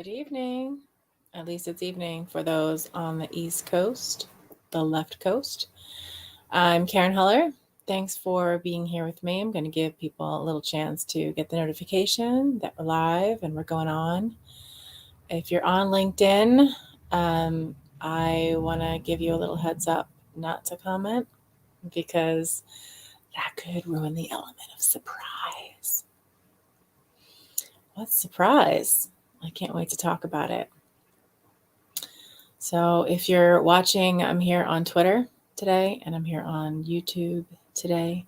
Good evening. At least it's evening for those on the East Coast, the left coast. I'm Karen Heller. Thanks for being here with me. I'm going to give people a little chance to get the notification that we're live and we're going on. If you're on LinkedIn, I want to give you a little heads up not to comment because that could ruin the element of surprise. What surprise? I can't wait to talk about it. So if you're watching, I'm here on Twitter today and I'm here on YouTube today.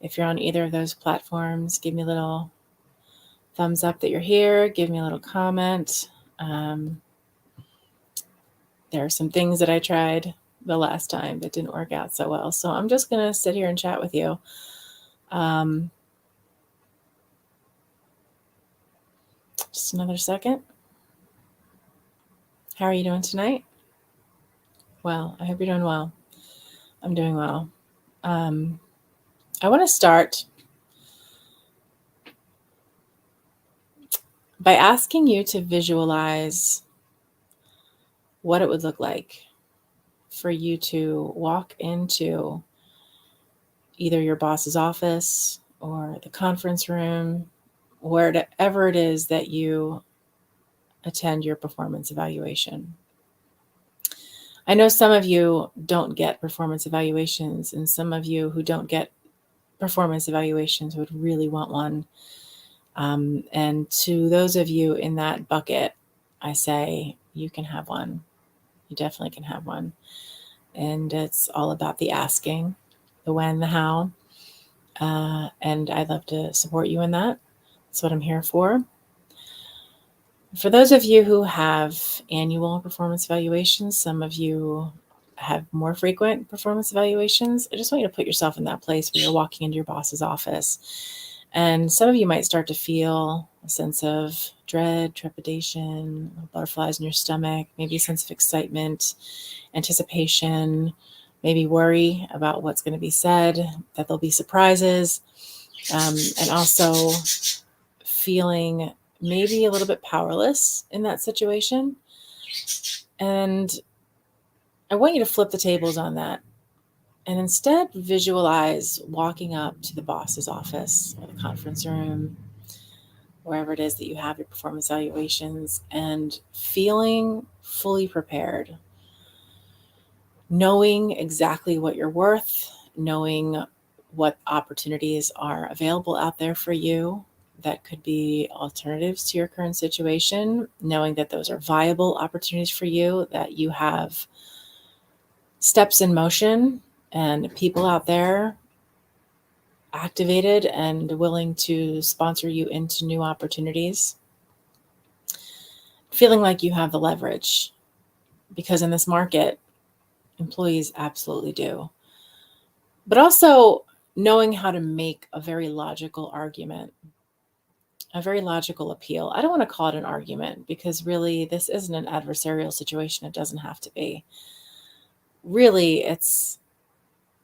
If you're on either of those platforms, give me a little thumbs up that you're here. Give me a little comment. There are some things that I tried the last time that didn't work out so well. So I'm just going to sit here and chat with you. Just another second. How are you doing tonight? Well, I hope you're doing well. I'm doing well. I want to start by asking you to visualize what it would look like for you to walk into either your boss's office or the conference room, wherever it is that you attend your performance evaluation. I know some of you don't get performance evaluations, and some of you who don't get performance evaluations would really want one. And to those of you in that bucket, I say you can have one. You definitely can have one. And it's all about the asking, the when, the how. And I'd love to support you in that. That's what I'm here for. For those of you who have annual performance evaluations, some of you have more frequent performance evaluations. I just want you to put yourself in that place where you're walking into your boss's office. And some of you might start to feel a sense of dread, trepidation, butterflies in your stomach, maybe a sense of excitement, anticipation, maybe worry about what's going to be said, that there'll be surprises, and also feeling maybe a little bit powerless in that situation. And I want you to flip the tables on that and instead visualize walking up to the boss's office or the conference room, wherever it is that you have your performance evaluations, and feeling fully prepared, knowing exactly what you're worth, knowing what opportunities are available out there for you that could be alternatives to your current situation, knowing that those are viable opportunities for you, that you have steps in motion and people out there activated and willing to sponsor you into new opportunities. Feeling like you have the leverage, because in this market, employees absolutely do. But also knowing how to make a very logical argument, a very logical appeal. I don't want to call it an argument because really this isn't an adversarial situation. It doesn't have to be. Really, it's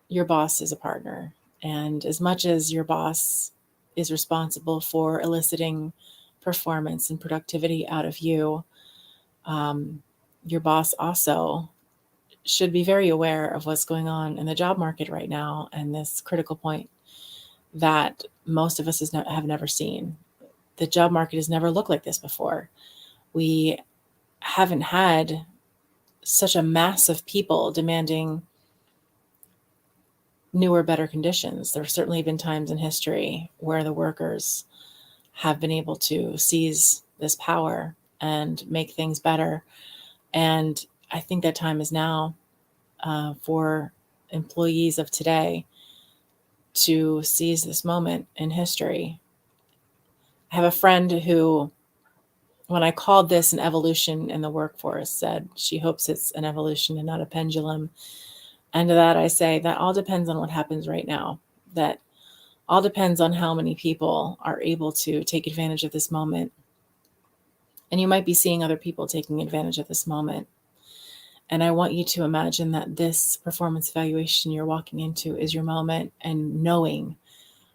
your boss is a partner. And as much as your boss is responsible for eliciting performance and productivity out of you, your boss also should be very aware of what's going on in the job market right now and this critical point that most of us have never seen. The job market has never looked like this before. We haven't had such a mass of people demanding newer, better conditions. There have certainly been times in history where the workers have been able to seize this power and make things better. And I think that time is now for employees of today to seize this moment in history. I have a friend who, when I called this an evolution in the workforce, said she hopes it's an evolution and not a pendulum. And to that I say that all depends on what happens right now. That all depends on how many people are able to take advantage of this moment. And you might be seeing other people taking advantage of this moment. And I want you to imagine that this performance evaluation you're walking into is your moment, and knowing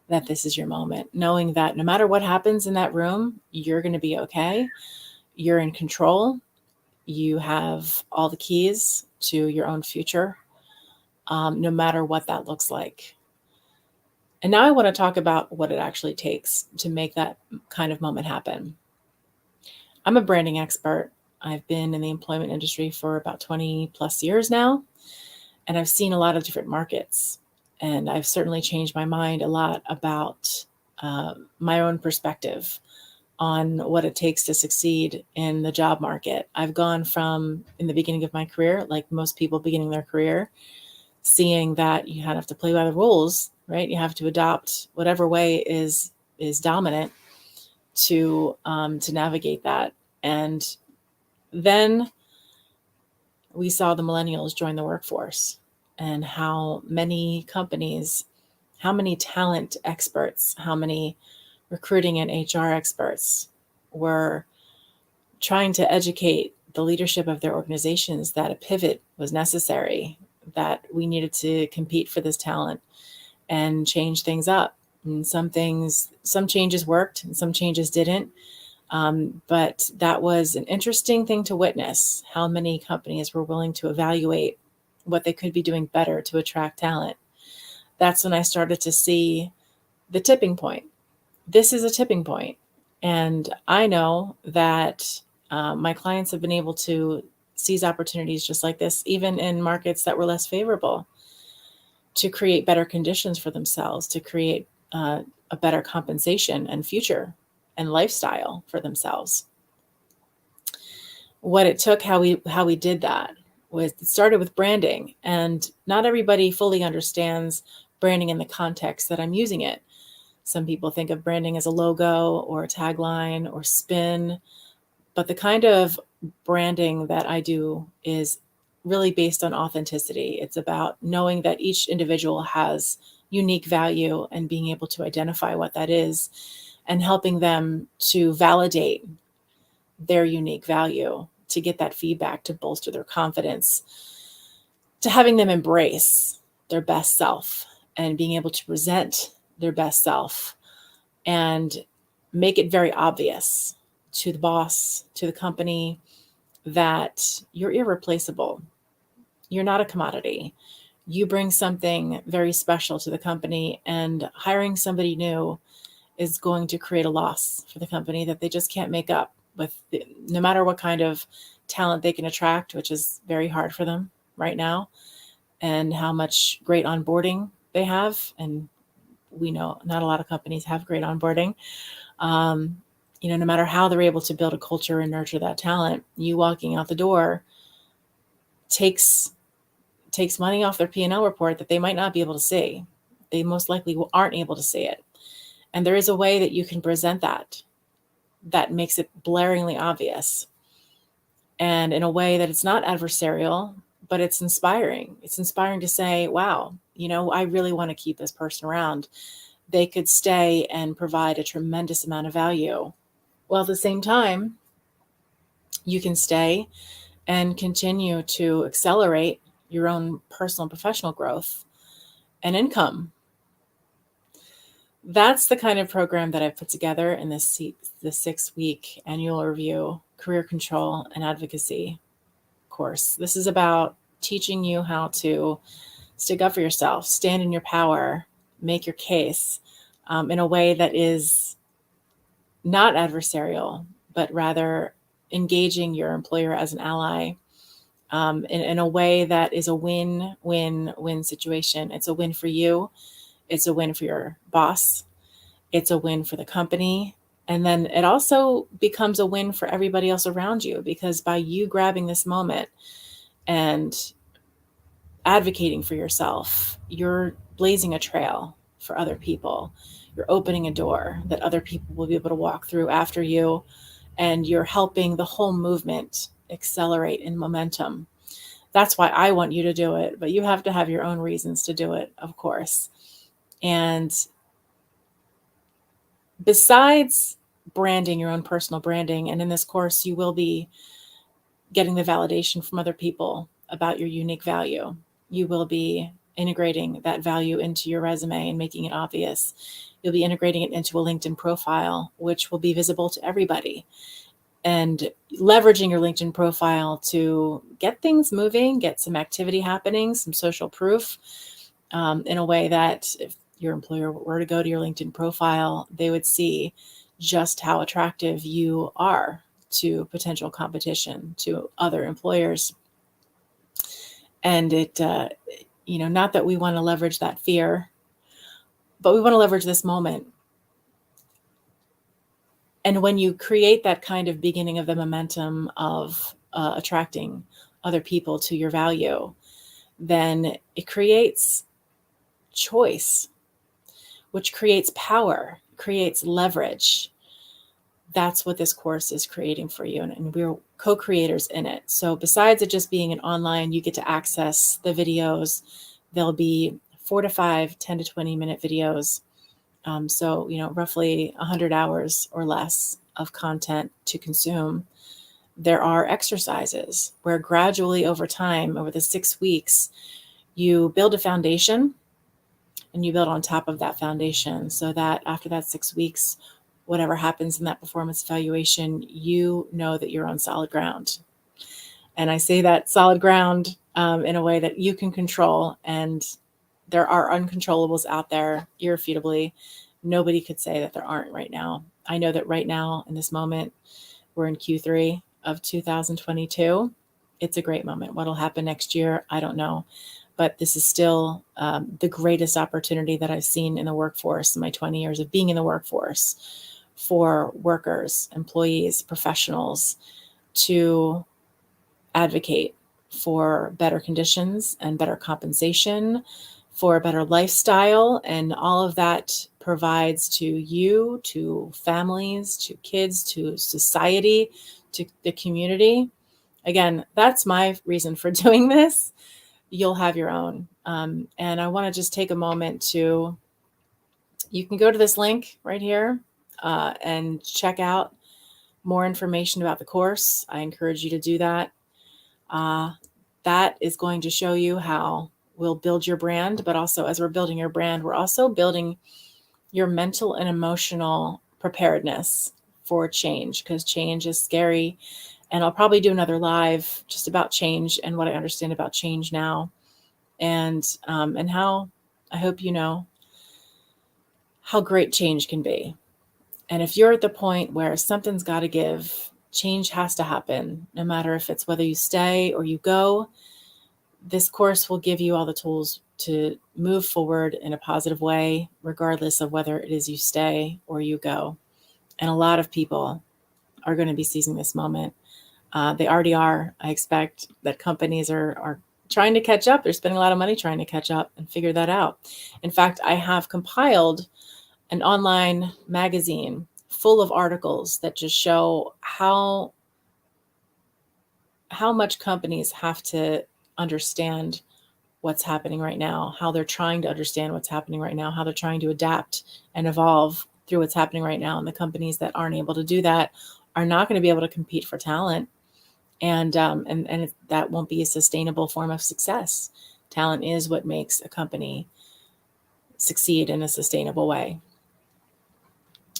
that this is your moment, knowing that no matter what happens in that room, you're going to be okay. you're in control. You have all the keys to your own future, no matter what that looks like. And now I want to talk about what it actually takes to make that kind of moment happen. I'm a branding expert. I've been in the employment industry for about 20 plus years now, and I've seen a lot of different markets. And I've certainly changed my mind a lot about my own perspective on what it takes to succeed in the job market. I've gone from, in the beginning of my career, like most people beginning their career, seeing that you have to play by the rules, right? You have to adopt whatever way is dominant to navigate that. And then we saw the millennials join the workforce, and how many companies, how many talent experts, how many recruiting and HR experts were trying to educate the leadership of their organizations that a pivot was necessary, that we needed to compete for this talent and change things up. And some changes worked and some changes didn't. But that was an interesting thing to witness, how many companies were willing to evaluate what they could be doing better to attract talent. That's when I started to see the tipping point. This is a tipping point. And I know that my clients have been able to seize opportunities just like this, even in markets that were less favorable, to create better conditions for themselves, to create a better compensation and future and lifestyle for themselves. What it took, how we did that, was it started with branding. And not everybody fully understands branding in the context that I'm using it. Some people think of branding as a logo or a tagline or spin, but the kind of branding that I do is really based on authenticity. It's about knowing that each individual has unique value and being able to identify what that is and helping them to validate their unique value, to get that feedback, to bolster their confidence, to having them embrace their best self and being able to present their best self and make it very obvious to the boss, to the company, that you're irreplaceable. You're not a commodity. You bring something very special to the company, and hiring somebody new is going to create a loss for the company that they just can't make up with, no matter what kind of talent they can attract, which is very hard for them right now, and how much great onboarding they have. And we know not a lot of companies have great onboarding. No matter how they're able to build a culture and nurture that talent, you walking out the door takes money off their P&L report that they might not be able to see. They most likely aren't able to see it. And there is a way that you can present that makes it blaringly obvious, and in a way that it's not adversarial, but it's inspiring. It's inspiring to say, wow, I really want to keep this person around. They could stay and provide a tremendous amount of value. While at the same time, you can stay and continue to accelerate your own personal and professional growth and income. That's the kind of program that I've put together in the 6-week annual review, career control and advocacy course. This is about teaching you how to stick up for yourself, stand in your power, make your case in a way that is not adversarial, but rather engaging your employer as an ally in a way that is a win-win-win situation. It's a win for you. It's a win for your boss. It's a win for the company. And then it also becomes a win for everybody else around you, because by you grabbing this moment and advocating for yourself, you're blazing a trail for other people. You're opening a door that other people will be able to walk through after you, and you're helping the whole movement accelerate in momentum. That's why I want you to do it, but you have to have your own reasons to do it, of course. And besides branding, your own personal branding, and in this course, you will be getting the validation from other people about your unique value. You will be integrating that value into your resume and making it obvious. You'll be integrating it into a LinkedIn profile, which will be visible to everybody. and leveraging your LinkedIn profile to get things moving, get some activity happening, some social proof, in a way that if your employer were to go to your LinkedIn profile, they would see just how attractive you are to potential competition, to other employers. And it, not that we want to leverage that fear, but we want to leverage this moment. And when you create that kind of beginning of the momentum of attracting other people to your value, then it creates choice, which creates power, creates leverage. That's what this course is creating for you. And we're co-creators in it. So besides it just being an online, you get to access the videos. There'll be 4 to 5, 10 to 20 minute videos. So, roughly 100 hours or less of content to consume. There are exercises where gradually over time, over the 6 weeks, you build a foundation and you build on top of that foundation so that after that 6 weeks, whatever happens in that performance evaluation, you know that you're on solid ground. And I say that solid ground in a way that you can control. And there are uncontrollables out there, irrefutably. Nobody could say that there aren't right now. I know that right now, in this moment, we're in Q3 of 2022. It's a great moment. What'll happen next year, I don't know. But this is still the greatest opportunity that I've seen in the workforce in my 20 years of being in the workforce for workers, employees, professionals to advocate for better conditions and better compensation, for a better lifestyle. And all of that provides to you, to families, to kids, to society, to the community. Again, that's my reason for doing this. You'll have your own. And I want to just take a moment to, you can go to this link right here and check out more information about the course. I encourage you to do that. That is going to show you how we'll build your brand, but also as we're building your brand, we're also building your mental and emotional preparedness for change, because change is scary. And I'll probably do another live just about change and what I understand about change now, and how I hope you know how great change can be. And if you're at the point where something's got to give, change has to happen, no matter if it's whether you stay or you go, this course will give you all the tools to move forward in a positive way, regardless of whether it is you stay or you go. And a lot of people are going to be seizing this moment. They already are. I expect that companies are trying to catch up. They're spending a lot of money trying to catch up and figure that out. In fact, I have compiled an online magazine full of articles that just show how much companies have to understand what's happening right now, how they're trying to understand what's happening right now, how they're trying to adapt and evolve through what's happening right now. And the companies that aren't able to do that are not going to be able to compete for talent. And that won't be a sustainable form of success. Talent is what makes a company succeed in a sustainable way.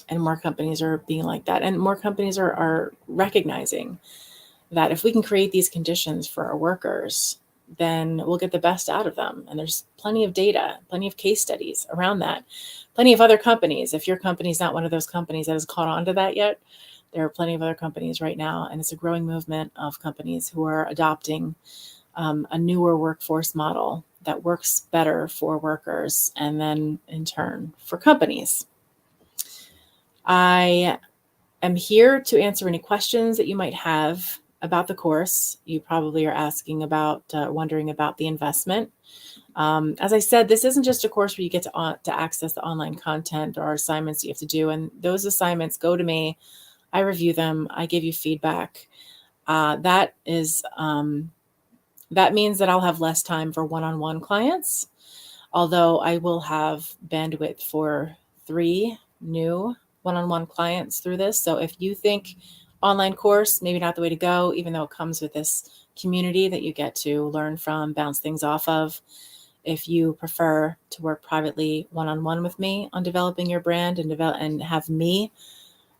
And more companies are being like that. And more companies are recognizing that if we can create these conditions for our workers, then we'll get the best out of them. And there's plenty of data, plenty of case studies around that, plenty of other companies. If your company's not one of those companies that has caught on to that yet, there are plenty of other companies right now. And it's a growing movement of companies who are adopting a newer workforce model that works better for workers and then in turn for companies. I am here to answer any questions that you might have about the course. You probably are asking about, wondering about the investment. As I said, this isn't just a course where you get to access the online content or assignments you have to do. And those assignments go to me. I review them. I give you feedback. That means that I'll have less time for one-on-one clients, although I will have bandwidth for 3 new one-on-one clients through this. So if you think online course, maybe not the way to go, even though it comes with this community that you get to learn from, bounce things off of. If you prefer to work privately one-on-one with me on developing your brand and have me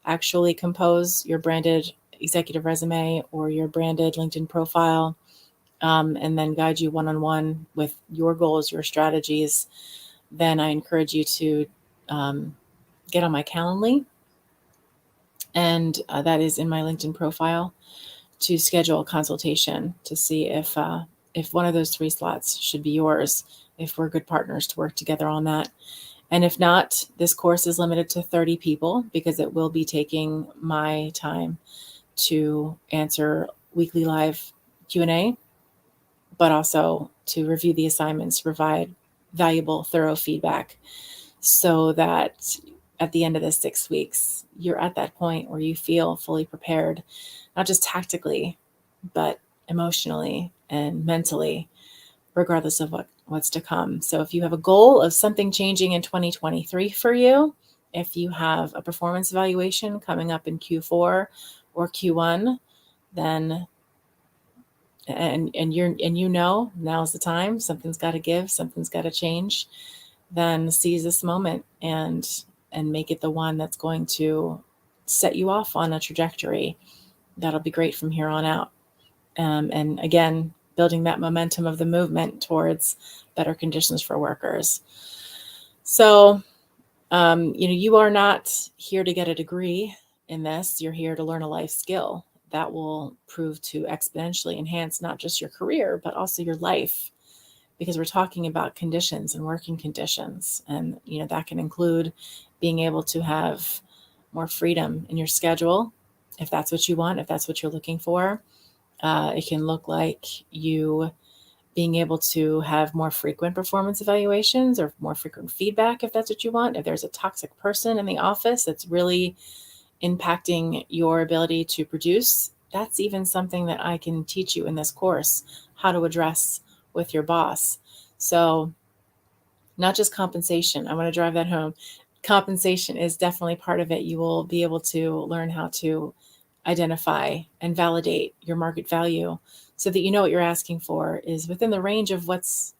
actually compose your branded executive resume or your branded LinkedIn profile, and then guide you one-on-one with your goals, your strategies, then I encourage you to get on my Calendly, and that is in my LinkedIn profile, to schedule a consultation to see if one of those 3 slots should be yours, if we're good partners to work together on that. And if not, this course is limited to 30 people because it will be taking my time to answer weekly live Q&A, but also to review the assignments, provide valuable, thorough feedback, so that at the end of the 6 weeks, you're at that point where you feel fully prepared, not just tactically, but emotionally and mentally, regardless of what's to come. So if you have a goal of something changing in 2023 for you, if you have a performance evaluation coming up in Q4 or Q1, then now's the time, something's got to give, something's got to change, then seize this moment and make it the one that's going to set you off on a trajectory that'll be great from here on out. And again, building that momentum of the movement towards better conditions for workers. So, you are not here to get a degree in this. You're here to learn a life skill that will prove to exponentially enhance not just your career, but also your life, because we're talking about conditions and working conditions. And, that can include being able to have more freedom in your schedule, if that's what you want, if that's what you're looking for. It can look like you being able to have more frequent performance evaluations or more frequent feedback, if that's what you want. If there's a toxic person in the office that's really impacting your ability to produce, that's even something that I can teach you in this course, how to address with your boss. So not just compensation. I want to drive that home. Compensation is definitely part of it. You will be able to learn how to identify and validate your market value so that you know what you're asking for is within the range of what's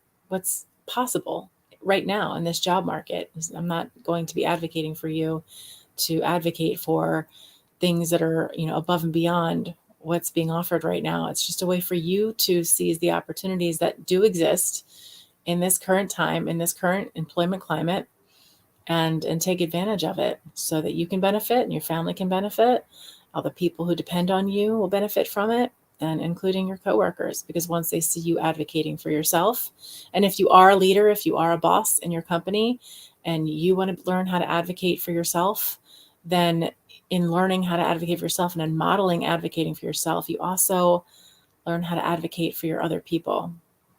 possible right now in this job market. I'm not going to be advocating for you to advocate for things that are, above and beyond what's being offered right now. It's just a way for you to seize the opportunities that do exist in this current time, in this current employment climate, and take advantage of it so that you can benefit and your family can benefit. All the people who depend on you will benefit from it, and including your coworkers, because once they see you advocating for yourself, and if you are a leader, if you are a boss in your company and you want to learn how to advocate for yourself, then in learning how to advocate for yourself and in modeling advocating for yourself, you also learn how to advocate for your other people.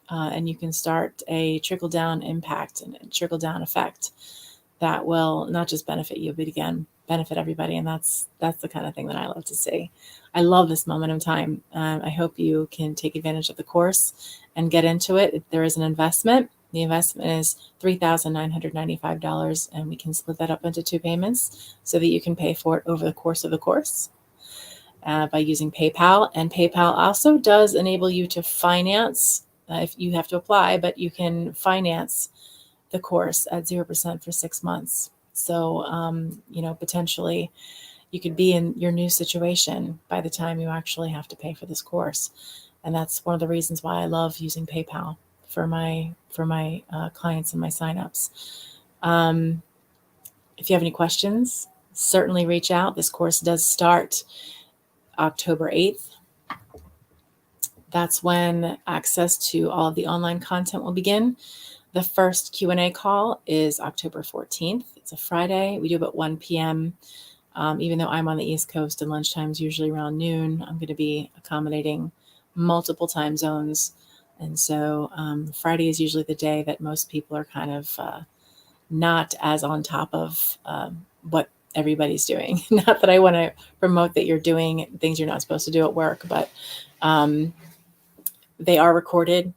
And you can start a trickle-down impact and a trickle-down effect that will not just benefit you, but again, benefit everybody. And that's the kind of thing that I love to see. I love this moment in time. I hope you can take advantage of the course and get into it. There is an investment. The investment is $3,995, and we can split that up into 2 payments so that you can pay for it over the course of the course by using PayPal. And PayPal also does enable you to finance, if you have to apply, but you can finance the course at 0% for 6 months. So, potentially you could be in your new situation by the time you actually have to pay for this course. And that's one of the reasons why I love using PayPal for my clients and my signups. If you have any questions, certainly reach out. This course does start October 8th. That's when access to all of the online content will begin. The first Q&A call is October 14th. It's a Friday. We do about 1 p.m. Even though I'm on the East Coast and lunchtime is usually around noon, I'm going to be accommodating multiple time zones. And so Friday is usually the day that most people are kind of not as on top of what everybody's doing. Not that I want to promote that you're doing things you're not supposed to do at work, but they are recorded.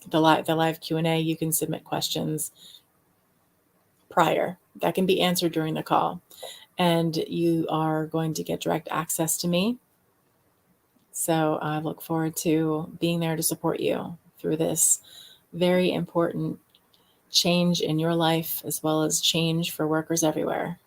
The live Q&A, you can submit questions prior that can be answered during the call, and you are going to get direct access to me. So I look forward to being there to support you through this very important change in your life, as well as change for workers everywhere.